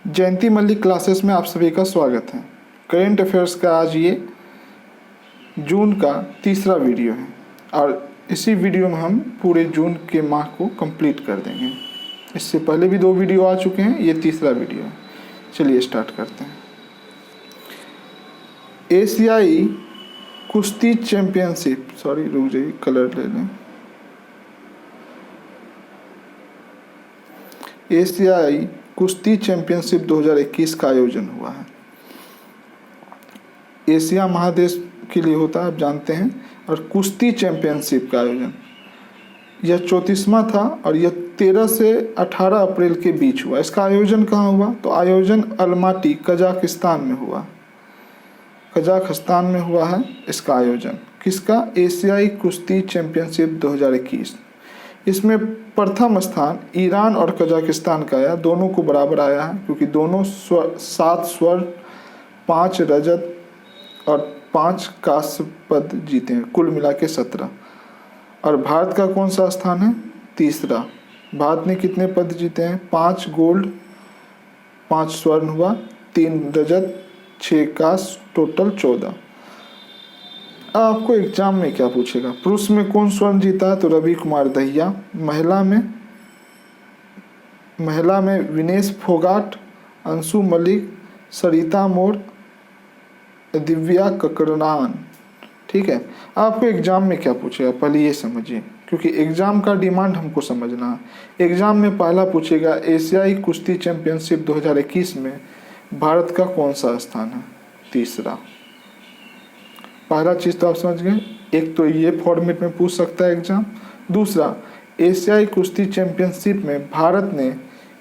जयंती Mallik classes में आप सभी का स्वागत है। करेंट अफेयर्स का आज ये जून का तीसरा वीडियो है और इसी वीडियो में हम पूरे जून के माह को कंप्लीट कर देंगे। इससे पहले भी 2 वीडियो आ चुके हैं, ये तीसरा वीडियो है। चलिए स्टार्ट करते हैं। एशियाई कुश्ती चैंपियनशिप, रुक जाइए, कलर ले लें। एशियाई कुश्ती चैंपियनशिप 2021 का आयोजन हुआ है। एशिया महादेश के लिए होता है, आप जानते हैं। और कुश्ती चैंपियनशिप का आयोजन यह 34वां था और यह 13 से 18 अप्रैल के बीच हुआ। इसका आयोजन कहाँ हुआ? तो आयोजन अलमाटी कजाकिस्तान में हुआ। कजाकिस्तान में हुआ है इसका आयोजन। किसका? एशियाई कुश्ती चैंपियनशिप 2021। इसमें प्रथम स्थान ईरान और कजाकिस्तान का आया, दोनों को बराबर आया है क्योंकि दोनों 7 स्वर्ण, 5 रजत और 5 कांस्य पद जीते हैं, कुल मिला के 17। और भारत का कौन सा स्थान है? तीसरा। भारत ने कितने पद जीते हैं? 5 गोल्ड, 5 स्वर्ण हुआ, 3 रजत, 6 कांस्य, टोटल 14। आपको एग्जाम में क्या पूछेगा? पुरुष में कौन स्वर्ण जीता है? तो रवि कुमार दहिया। महिला में विनेश फोगाट, अंशु मलिक, सरिता मोर, दिव्या ककरनान। ठीक है। आपको एग्जाम में क्या पूछेगा पहले ये समझिए, क्योंकि एग्जाम का डिमांड हमको समझना है। एग्जाम में पहला पूछेगा एशियाई कुश्ती चैंपियनशिप 2021 में भारत का कौन सा स्थान है? तीसरा। पहला चीज तो आप समझ गए। एक तो ये फॉर्मेट में पूछ सकता है एग्जाम। दूसरा, एशियाई कुश्ती चैंपियनशिप में भारत ने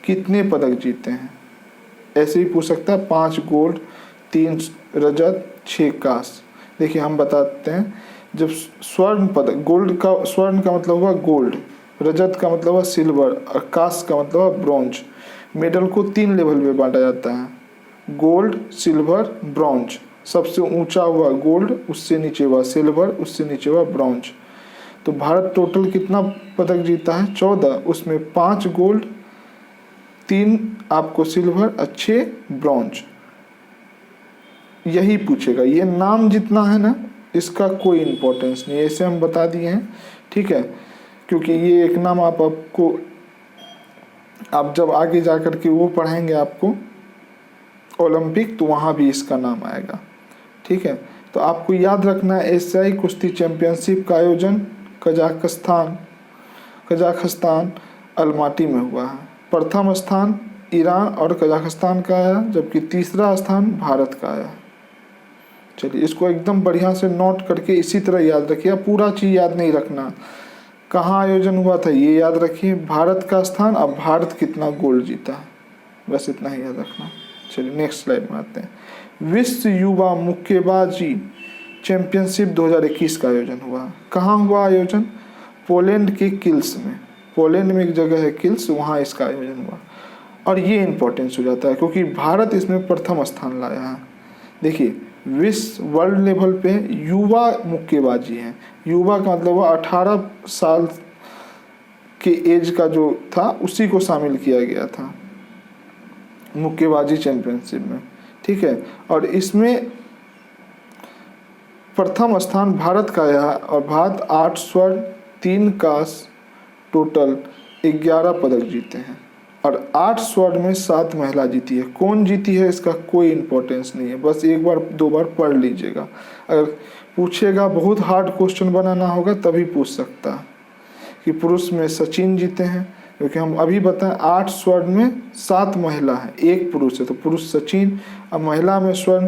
कितने पदक जीते हैं? ऐसे ही पूछ सकता है। 5 गोल्ड, 3 रजत, 6 कांस्य। देखिए हम बताते हैं, जब स्वर्ण पदक, गोल्ड का, स्वर्ण का मतलब हुआ गोल्ड, रजत का मतलब हुआ सिल्वर और कांस्य का मतलब हुआ ब्रॉन्ज। मेडल को 3 लेवल में बांटा जाता है, गोल्ड, सिल्वर, ब्रॉन्ज। सबसे ऊंचा हुआ गोल्ड, उससे नीचे हुआ सिल्वर, उससे नीचे हुआ ब्रॉन्ज। तो भारत टोटल कितना पदक जीता है? 14। उसमें 5 गोल्ड, 3 आपको सिल्वर और 6 ब्रॉन्ज। यही पूछेगा। ये नाम जितना है ना, इसका कोई इंपॉर्टेंस नहीं है, ऐसे हम बता दिए हैं। ठीक है, क्योंकि ये एक नाम आपको आप जब आगे जाकर के वो पढ़ाएंगे आपको ओलंपिक, तो वहाँ भी इसका नाम आएगा। ठीक है, तो आपको याद रखना है एशियाई कुश्ती चैंपियनशिप का आयोजन कजाकिस्तान अलमाटी में हुआ है। प्रथम स्थान ईरान और कजाकिस्तान का आया, जबकि तीसरा स्थान भारत का आया। चलिए इसको एकदम बढ़िया से नोट करके इसी तरह याद रखिए। पूरा चीज़ याद नहीं रखना, कहाँ आयोजन हुआ था ये याद रखिए, भारत का स्थान, अब भारत कितना गोल्ड जीता है, बस इतना ही याद रखना। चलिए नेक्स्ट स्लाइड में आते हैं। विश्व युवा मुक्केबाजी चैंपियनशिप 2021 का आयोजन हुआ। कहाँ हुआ आयोजन? पोलैंड के किल्स में। पोलैंड में एक जगह है किल्स, वहाँ इसका आयोजन हुआ। और ये इम्पोर्टेंस हो जाता है क्योंकि भारत इसमें प्रथम स्थान लाया है। देखिए विश्व वर्ल्ड लेवल पे युवा मुक्केबाजी है। युवा का मतलब हुआ 18 साल के एज का जो था उसी को शामिल किया गया था मुक्केबाजी चैंपियनशिप में। ठीक है, और इसमें प्रथम स्थान भारत का आया और भारत 8 स्वर्ण, 3 कांस्य, टोटल 11 पदक जीते हैं। और 8 स्वर्ण में 7 महिला जीती है। कौन जीती है इसका कोई इंपॉर्टेंस नहीं है, बस एक बार 2 बार पढ़ लीजिएगा। अगर पूछेगा, बहुत हार्ड क्वेश्चन बनाना होगा तभी पूछ सकता है कि पुरुष में सचिन जीते हैं, क्योंकि हम अभी बताएं 8 स्वर्ण में 7 महिला है, 1 पुरुष है, तो पुरुष सचिन। अब महिला में स्वर्ण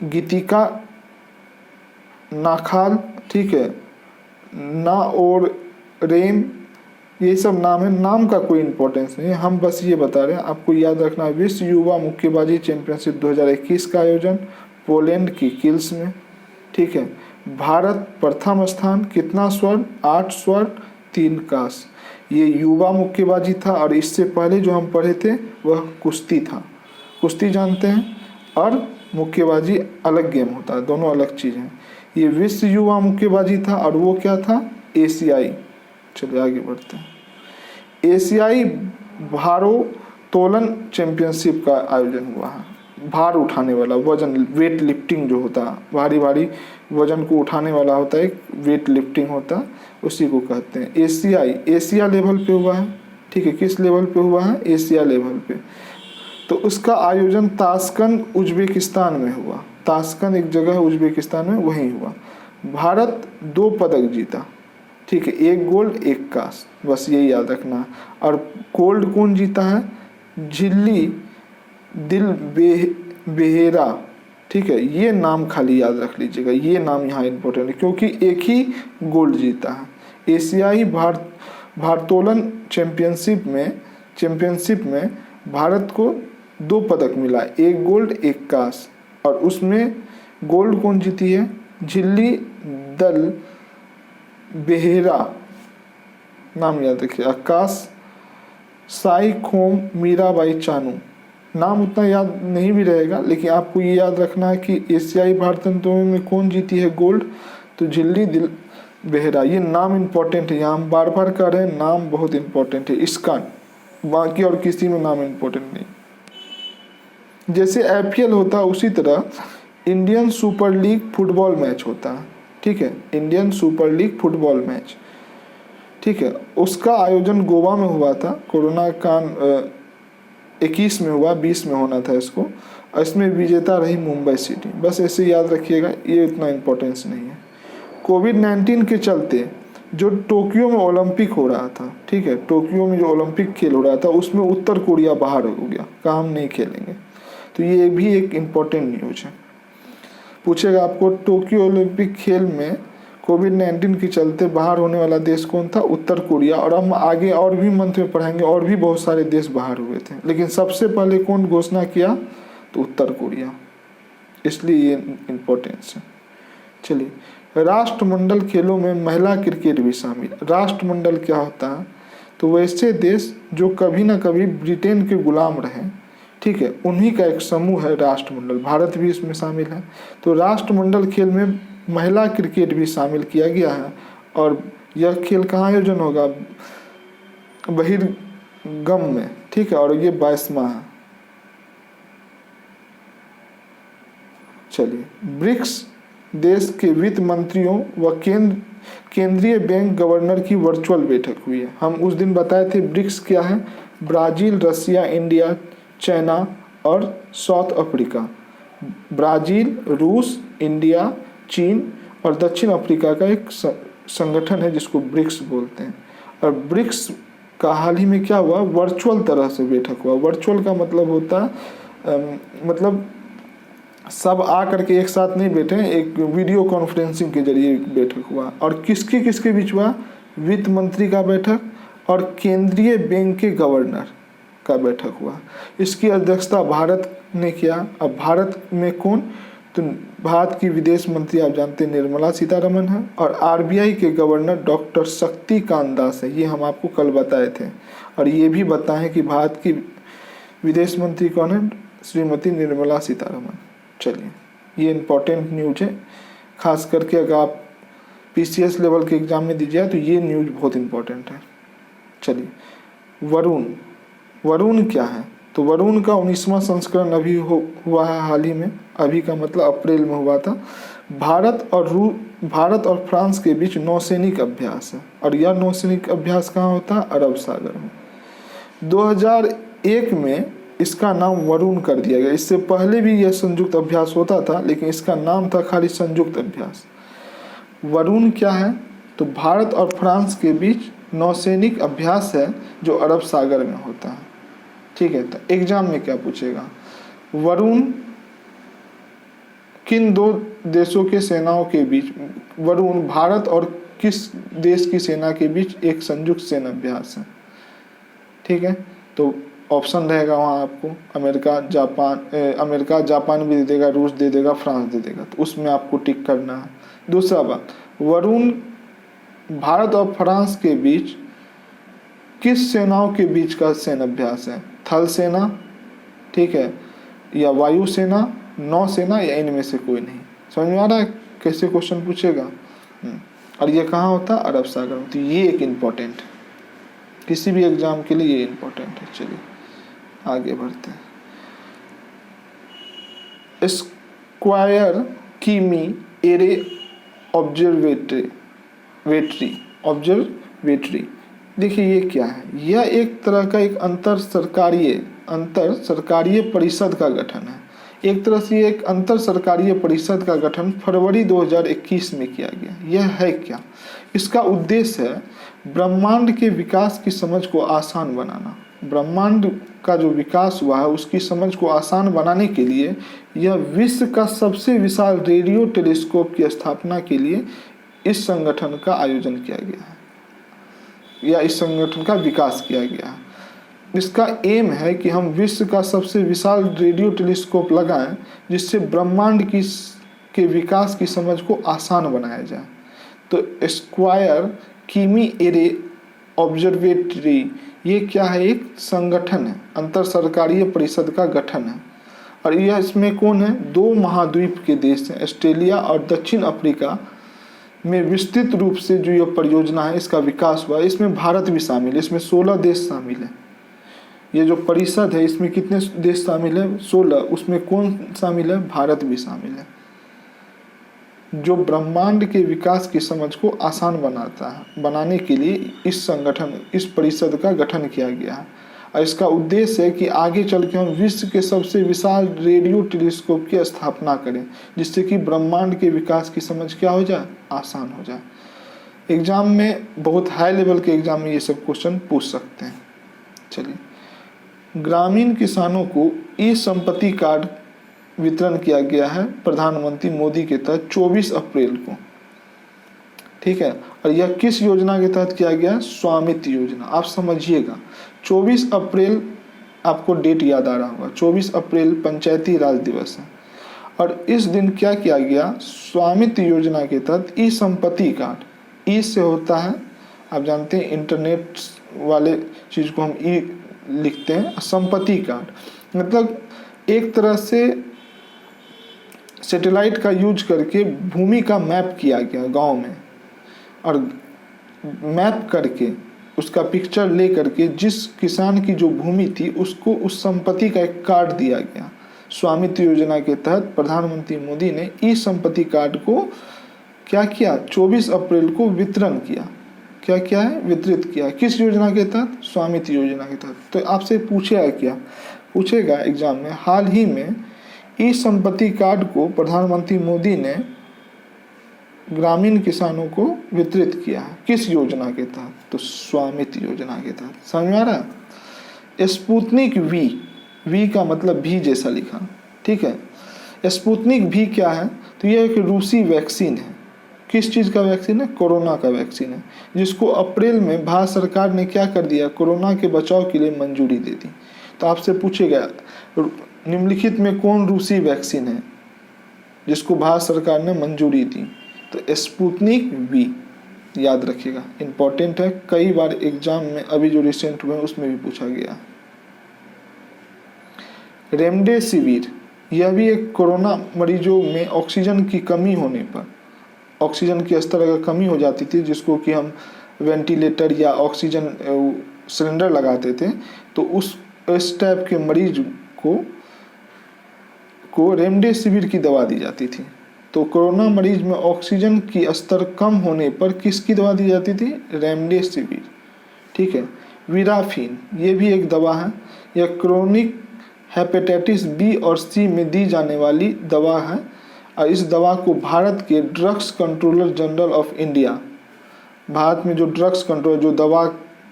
गीतिका नाखाल, ठीक है, ना और रेम, ये सब नाम है। नाम का कोई इंपॉर्टेंस नहीं है, हम बस ये बता रहे हैं। आपको याद रखना है विश्व युवा मुक्केबाजी चैंपियनशिप 2021 का आयोजन पोलैंड की किल्स में। ठीक है, भारत प्रथम स्थान, कितना स्वर्ण? 8 स्वर्ण, 3 कांस्य। ये युवा मुक्केबाजी था और इससे पहले जो हम पढ़े थे वह कुश्ती था। कुश्ती जानते हैं और मुक्केबाजी अलग गेम होता है, दोनों अलग चीज़ हैं। ये विश्व युवा मुक्केबाजी था और वो क्या था? एशियाई। चलिए आगे बढ़ते हैं। एशियाई भारो भारोत्तोलन चैंपियनशिप का आयोजन हुआ है। भार उठाने वाला, वजन, वेट लिफ्टिंग जो होता है, भारी भारी वजन को उठाने वाला होता है, एक वेट लिफ्टिंग होता है, उसी को कहते हैं। एशिया लेवल पे हुआ है, ठीक है। किस लेवल पे हुआ है? एशिया लेवल पे। तो उसका आयोजन ताशकंद उज्बेकिस्तान में हुआ। ताशकंद एक जगह है उज्बेकिस्तान में, वहीं हुआ। भारत 2 पदक जीता, ठीक है, 1 गोल्ड 1 कांस्य, बस यही याद रखना है। और गोल्ड कौन जीता है? झिल्ली दिल बेहेरा, ठीक है, ये नाम खाली याद रख लीजिएगा, ये नाम यहाँ इम्पोर्टेंट है क्योंकि एक ही गोल्ड जीता है। एशियाई भारोत्तोलन चैंपियनशिप में भारत को 2 पदक मिला, 1 गोल्ड 1 कांस्य। और उसमें गोल्ड कौन जीती है? झिल्ली दल बेहेरा, नाम याद रखिए। कांस्य साई खोम मीराबाई चानू, नाम उतना याद नहीं भी रहेगा, लेकिन आपको ये याद रखना है कि एशियाई भारोत्तोलन में कौन जीती है गोल्ड? तो झिल्ली दिल बेहरा। ये नाम इम्पोर्टेंट है, यहाँ हम बार बार कह रहे हैं, नाम बहुत इम्पोर्टेंट है इसका, बाकी और किसी में नाम इम्पोर्टेंट नहीं। जैसे IPL होता है उसी तरह Indian super league football match होता है, ठीक है, Indian super league football match, ठीक है। उसका आयोजन गोवा में हुआ था, कोरोना काल 21 में हुआ, 20 में होना था इसको। इसमें विजेता रही मुंबई सिटी, बस ऐसे याद रखिएगा, ये इतना इम्पोर्टेंस नहीं है। कोविड-19 के चलते जो टोक्यो में ओलंपिक हो रहा था, ठीक है, टोक्यो में जो ओलंपिक खेल हो रहा था उसमें उत्तर कोरिया बाहर हो गया, कहा हम नहीं खेलेंगे। तो ये भी एक इम्पोर्टेंट न्यूज है, पूछेगा आपको टोक्यो ओलंपिक खेल में कोविड-19 के चलते बाहर होने वाला देश कौन था? उत्तर कोरिया। और हम आगे और भी मंथ में पढ़ेंगे, और भी बहुत सारे देश बाहर हुए थे, लेकिन सबसे पहले कौन घोषणा किया? तो उत्तर कोरिया, इसलिए ये इम्पोर्टेंस है। चलिए, राष्ट्रमंडल खेलों में महिला क्रिकेट भी शामिल। राष्ट्रमंडल क्या होता है? तो वैसे देश जो कभी ना कभी ब्रिटेन के गुलाम रहे, ठीक है, उन्हीं का एक समूह है राष्ट्रमंडल, भारत भी इसमें शामिल है। तो राष्ट्रमंडल खेल में महिला क्रिकेट भी शामिल किया गया है। और यह खेल कहाँ आयोजन होगा? बहिर्गम में, ठीक है, और ये 22वां है। चलिए, ब्रिक्स देश के वित्त मंत्रियों व केंद्रीय बैंक गवर्नर की वर्चुअल बैठक हुई है। हम उस दिन बताए थे ब्रिक्स क्या है? ब्राजील, रसिया, इंडिया, चाइना और साउथ अफ्रीका। ब्राजील, रूस, इंडिया, चीन और दक्षिण अफ्रीका का एक संगठन है जिसको ब्रिक्स बोलते हैं। और ब्रिक्स का हाल ही में क्या हुआ? वर्चुअल तरह से बैठक हुआ। वर्चुअल का मतलब होता है मतलब सब आ करके एक साथ नहीं बैठे, एक वीडियो कॉन्फ्रेंसिंग के जरिए बैठक हुआ। और किसके बीच हुआ? वित्त मंत्री का बैठक और केंद्रीय बैंक के गवर्नर का बैठक हुआ। इसकी अध्यक्षता भारत ने किया। अब भारत में कौन? तो भारत की विदेश मंत्री आप जानते हैं निर्मला सीतारमण है, और RBI के गवर्नर डॉक्टर शक्तिकांत दास है, ये हम आपको कल बताए थे। और ये भी बताएं कि भारत की विदेश मंत्री कौन है? श्रीमती निर्मला सीतारमण। चलिए, ये इम्पोर्टेंट न्यूज है, खास करके अगर आप PCS लेवल के एग्जाम में दीजिए तो ये न्यूज बहुत इम्पोर्टेंट है। चलिए, वरुण क्या है? तो वरुण का 19वां संस्करण अभी हुआ है हाल ही में, अभी का मतलब अप्रैल में हुआ था। भारत और फ्रांस के बीच नौसैनिक अभ्यास है, और यह नौसैनिक अभ्यास कहाँ होता है? अरब सागर में। 2001 में इसका नाम वरुण कर दिया गया। इससे पहले भी यह संयुक्त अभ्यास होता था, लेकिन इसका नाम था खाली संयुक्त अभ्यास। वरुण क्या है? तो भारत और फ्रांस के बीच नौसैनिक अभ्यास है जो अरब सागर में होता है, ठीक है। तो एग्जाम में क्या पूछेगा? वरुण किन 2 देशों के सेनाओं के बीच? वरुण भारत और किस देश की सेना के बीच एक संयुक्त सैन्य अभ्यास है, ठीक है। तो ऑप्शन रहेगा वहाँ आपको अमेरिका जापान भी दे देगा, रूस दे देगा, फ्रांस दे देगा, तो उसमें आपको टिक करना है। दूसरा बात, वरुण भारत और फ्रांस के बीच किस सेनाओं के बीच का सैन्य अभ्यास है? थल सेना, ठीक है, या वायुसेना, नौसेना, या इनमें से कोई नहीं। समझ में आ रहा है कैसे क्वेश्चन पूछेगा? और ये कहाँ होता है? अरब सागर में। तो ये एक इम्पोर्टेंट, किसी भी एग्जाम के लिए ये इम्पोर्टेंट है। चलिए आगे बढ़ते हैं। स्क्वायर कीमी एरे ऑब्जर्वेटरी। देखिए ये क्या है, यह एक तरह का एक अंतर सरकारीय परिषद का गठन है। एक तरह से एक अंतर सरकारीय परिषद का गठन फरवरी 2021 में किया गया। यह है क्या, इसका उद्देश्य है ब्रह्मांड के विकास की समझ को आसान बनाना। ब्रह्मांड का जो विकास हुआ है उसकी समझ को आसान बनाने के लिए यह विश्व का सबसे विशाल रेडियो टेलीस्कोप की स्थापना के लिए इस संगठन का आयोजन किया गया है या इस संगठन का विकास किया गया है। इसका एम है कि हम विश्व का सबसे विशाल रेडियो टेलीस्कोप लगाएं जिससे ब्रह्मांड के विकास की समझ को आसान बनाया जाए। तो स्क्वायर कीमी एरे ऑब्जर्वेटरी ये क्या है, एक संगठन है, अंतर सरकारीय परिषद का गठन है। और यह इसमें कौन है, 2 महाद्वीप के देश हैं, ऑस्ट्रेलिया और दक्षिण अफ्रीका में विस्तृत रूप से जो यह परियोजना है इसका विकास हुआ है। इसमें भारत भी शामिल है, इसमें 16 देश शामिल है। ये जो परिषद है इसमें कितने देश शामिल है, 16। उसमें कौन शामिल है, भारत भी शामिल है, जो ब्रह्मांड के विकास की समझ को आसान बनाने के लिए इस परिषद का गठन किया गया है। और इसका उद्देश्य है कि आगे चल के हम विश्व के सबसे विशाल रेडियो टेलीस्कोप की स्थापना करें जिससे कि ब्रह्मांड के विकास की समझ क्या हो जाए, आसान हो जाए। एग्जाम में बहुत हाई लेवल के एग्जाम में ये सब क्वेश्चन पूछ सकते हैं। चलिए, ग्रामीण किसानों को ई संपत्ति कार्ड वितरण किया गया है प्रधानमंत्री मोदी के तहत 24 अप्रैल को, ठीक है। और यह किस योजना के तहत किया गया, स्वामित्व योजना। आप समझिएगा 24 अप्रैल आपको डेट याद आ रहा होगा, 24 अप्रैल पंचायती राज दिवस है। और इस दिन क्या किया गया, स्वामित्व योजना के तहत ई संपत्ति कार्ड, ई से होता है आप जानते हैं इंटरनेट वाले चीज को हम ई लिखते हैं, संपत्ति कार्ड मतलब एक तरह से सैटेलाइट का यूज करके भूमि का मैप किया गया गांव में, और मैप करके उसका पिक्चर ले करके जिस किसान की जो भूमि थी उसको उस संपत्ति का एक कार्ड दिया गया। स्वामित्व योजना के तहत प्रधानमंत्री मोदी ने ई संपत्ति कार्ड को क्या किया, 24 अप्रैल को वितरण किया। क्या क्या है, वितरित किया। किस योजना के तहत, स्वामित्व योजना के तहत। तो आपसे पूछेगा एग्जाम में, हाल ही में ई संपत्ति कार्ड को प्रधानमंत्री मोदी ने ग्रामीण किसानों को वितरित किया है, किस योजना के तहत, तो स्वामित्व योजना के तहत। समझ में आ रहा है। स्पुतनिक वी का मतलब भी जैसा लिखा, ठीक है। स्पुतनिक भी क्या है, तो यह एक रूसी वैक्सीन है। किस चीज़ का वैक्सीन है, कोरोना का वैक्सीन है, जिसको अप्रैल में भारत सरकार ने क्या कर दिया, कोरोना के बचाव के लिए मंजूरी दे दी। तो आपसे पूछेगा निम्नलिखित में कौन रूसी वैक्सीन है जिसको भारत सरकार ने मंजूरी दी, तो स्पुतनिक वी याद रखिएगा, इंपॉर्टेंट है। कई बार एग्जाम में अभी जो रिसेंट हुए उसमें भी पूछा गया। रेमडेसिविर, यह भी एक कोरोना मरीजों में ऑक्सीजन की कमी होने पर, ऑक्सीजन की स्तर अगर कमी हो जाती थी जिसको कि हम वेंटिलेटर या ऑक्सीजन सिलेंडर लगाते थे, तो इस टाइप के मरीज को रेमडेसिविर की दवा दी जाती थी। तो कोरोना मरीज में ऑक्सीजन की स्तर कम होने पर किसकी दवा दी जाती थी, रेमडेसिविर, ठीक है। विराफिन, ये भी एक दवा है, यह क्रोनिक हेपेटाइटिस बी और सी में दी जाने वाली दवा है। और इस दवा को भारत के drugs controller general of India, Bharat में जो ड्रग्स कंट्रोलर जो दवा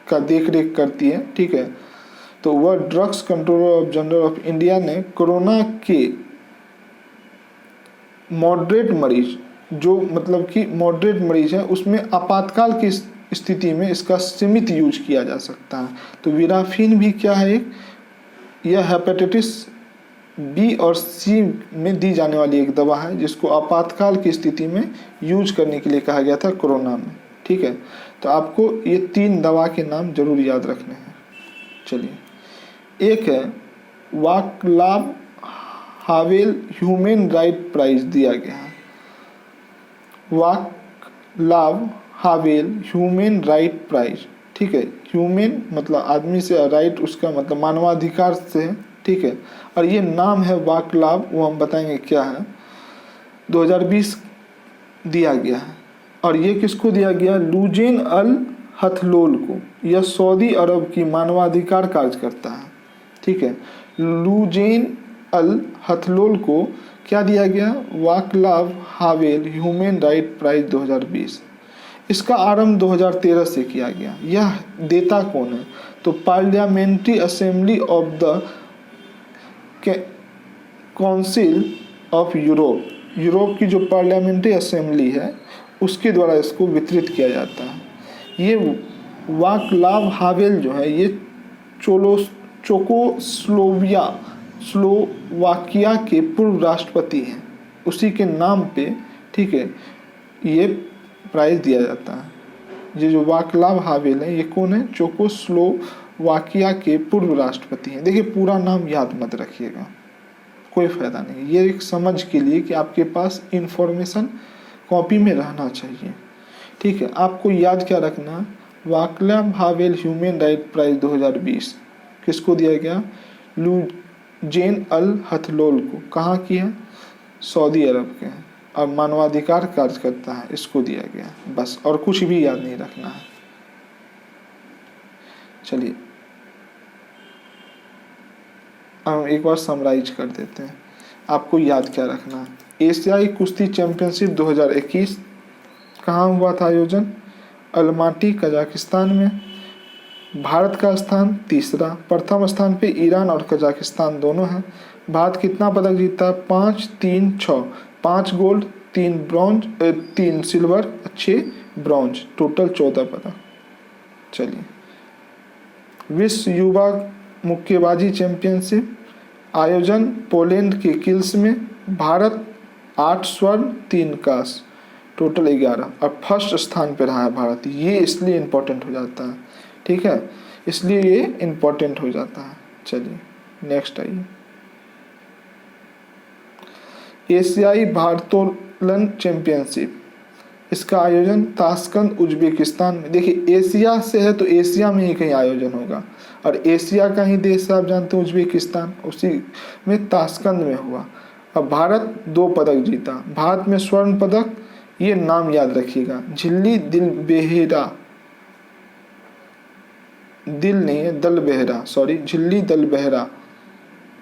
का देख रेख करती है, ठीक है, तो वह drugs controller general of India ने कोरोना के मॉडरेट मरीज, जो मतलब कि मॉडरेट मरीज है, उसमें आपातकाल की स्थिति में इसका सीमित यूज किया जा सकता है। तो विराफिन भी क्या है, यह हेपेटाइटिस बी और सी में दी जाने वाली एक दवा है जिसको आपातकाल की स्थिति में यूज करने के लिए कहा गया था कोरोना में, ठीक है। तो आपको ये 3 दवा के नाम जरूर याद रखने हैं। चलिए, एक है Vaclav Havel human right prize दिया गया है, Vaclav Havel human right prize, ठीक है। ह्यूमन मतलब आदमी से, राइट उसका मतलब मानवाधिकार से है, ठीक है। और ये नाम है वाक्लाव, वो हम बताएंगे क्या है, 2020 दिया गया है। और ये किसको दिया गया? लुजेन अल हथलोल को। यह सऊदी अरब की मानवाधिकार कार्यकर्ता है, ठीक है। लुजेन अल हथलोल को क्या दिया गया? Vaclav Havel human right prize 2020। इसका आरंभ 2013 से किया गया। यह देता कौन है? तो parliamentary assembly of the council of Europe, Europe की जो पार्लियामेंट्री असेंबली है उसके द्वारा इसको वितरित किया जाता है। ये वाक्लाव हावेल जो है ये स्लोवाकिया के पूर्व राष्ट्रपति हैं, उसी के नाम पे, ठीक है, ये प्राइज दिया जाता है। ये जो वाक्लाव हावेल है ये कौन है? चेकोस्लोवाकिया के पूर्व राष्ट्रपति हैं। देखिए पूरा नाम याद मत रखिएगा, कोई फायदा नहीं, ये एक समझ के लिए कि आपके पास इंफॉर्मेशन कॉपी में रहना चाहिए, ठीक है। आपको याद क्या रखना? Vaclav Havel human right prize 2020 किसको दिया गया? लुजेन अल हथलोल को। कहाँ की है? सऊदी अरब के हैं और मानवाधिकार कार्यकर्ता है, इसको दिया गया, बस। और कुछ भी याद नहीं रखना है। चलिए हम एक बार समराइज कर देते हैं, आपको याद क्या रखना है। एशियाई कुश्ती चैंपियनशिप 2021 कहाँ हुआ था आयोजन? अलमाटी कजाकिस्तान में। भारत का स्थान तीसरा, प्रथम स्थान पे ईरान और कजाकिस्तान दोनों हैं। भारत कितना पदक जीता? 5, 3, 6, 5 gold, 3 bronze, 3 silver, 6 bronze, total 14 पदक। चलिए विश्व युवा मुक्केबाजी चैंपियनशिप आयोजन पोलैंड के किल्स में। भारत 8 स्वर्ण 3 कांस्य, टोटल 11, और फर्स्ट स्थान पर रहा है भारत। ये इसलिए इम्पोर्टेंट हो जाता है, ठीक है, इसलिए ये इम्पोर्टेंट हो जाता है। चलिए नेक्स्ट आइए, एशियाई भारोत्तोलन चैंपियनशिप, इसका आयोजन ताशकंद उज्बेकिस्तान में। देखिए एशिया से है तो एशिया में ही कहीं आयोजन होगा, और एशिया का ही देश है आप जानते हैं उज्बेकिस्तान, उसी में ताशकंद में हुआ। अब भारत 2 पदक जीता। भारत में स्वर्ण पदक, ये नाम याद रखिएगा, झिल्ली दिल बेहरा, दिल नहीं है दल बेहरा, सॉरी, झिल्ली दल बेहरा,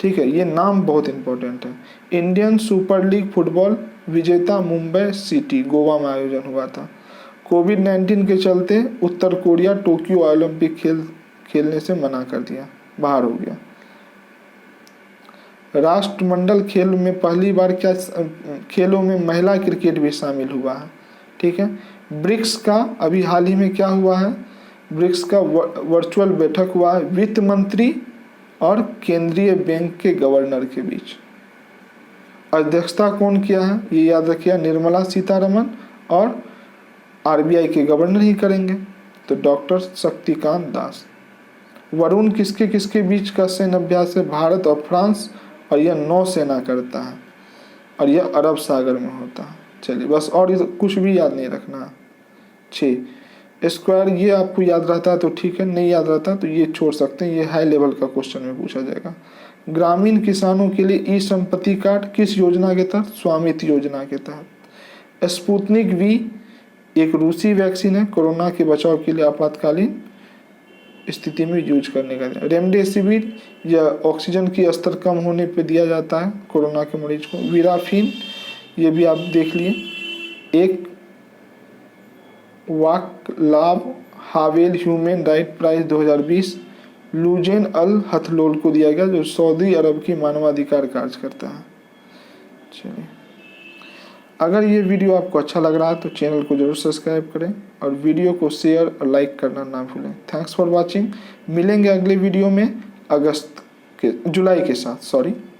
ठीक है, ये नाम बहुत इंपॉर्टेंट है। इंडियन सुपर लीग फुटबॉल विजेता मुंबई सिटी, गोवा में आयोजन हुआ था। कोविड-19 के चलते उत्तर कोरिया टोक्यो ओलंपिक खेलने से मना कर दिया, बाहर हो गया। राष्ट्रमंडल खेल में पहली बार क्या खेलों में महिला क्रिकेट भी शामिल हुआ है, ठीक है। ब्रिक्स का अभी हाल ही में क्या हुआ है? ब्रिक्स का वर्चुअल बैठक हुआ है वित्त मंत्री और केंद्रीय बैंक के गवर्नर के बीच। अध्यक्षता कौन किया है? ये याद रखिए, निर्मला सीतारमन, और आरबीआई के गवर्नर ही करेंगे, तो डॉक्टर शक्तिकांत दास। वरुण किसके किसके बीच का सैन्य अभ्यास है? भारत और फ्रांस, और यह नौसेना करता है, और यह अरब सागर में होता है। चलिए बस, और कुछ भी याद नहीं रखना। 6 स्क्वायर, ये आपको याद रहता है तो ठीक है, नहीं याद रहता तो ये छोड़ सकते हैं, ये हाई लेवल का क्वेश्चन में पूछा जाएगा। ग्रामीण किसानों के लिए ई संपत्ति कार्ड किस योजना के तहत? स्वामित्व योजना के तहत। स्पुतनिक वी एक रूसी वैक्सीन है, कोरोना के बचाव के लिए आपातकालीन स्थिति में यूज करने का। रेमडेसिविर या ऑक्सीजन की स्तर कम होने पे दिया जाता है कोरोना के मरीज को। वीराफिन, ये भी आप देख लिए। एक Vaclav Havel human right prize 2020 Loujain al Hathloul को दिया गया, जो सऊदी अरब की मानवाधिकार कार्य करता है। चलिए, अगर ये वीडियो आपको अच्छा लग रहा है तो चैनल को जरूर सब्सक्राइब करें और वीडियो को शेयर और लाइक करना ना भूलें। Thanks for watching. मिलेंगे अगले वीडियो में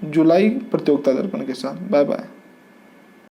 जुलाई प्रतियोगिता दर्पण के साथ। Bye bye.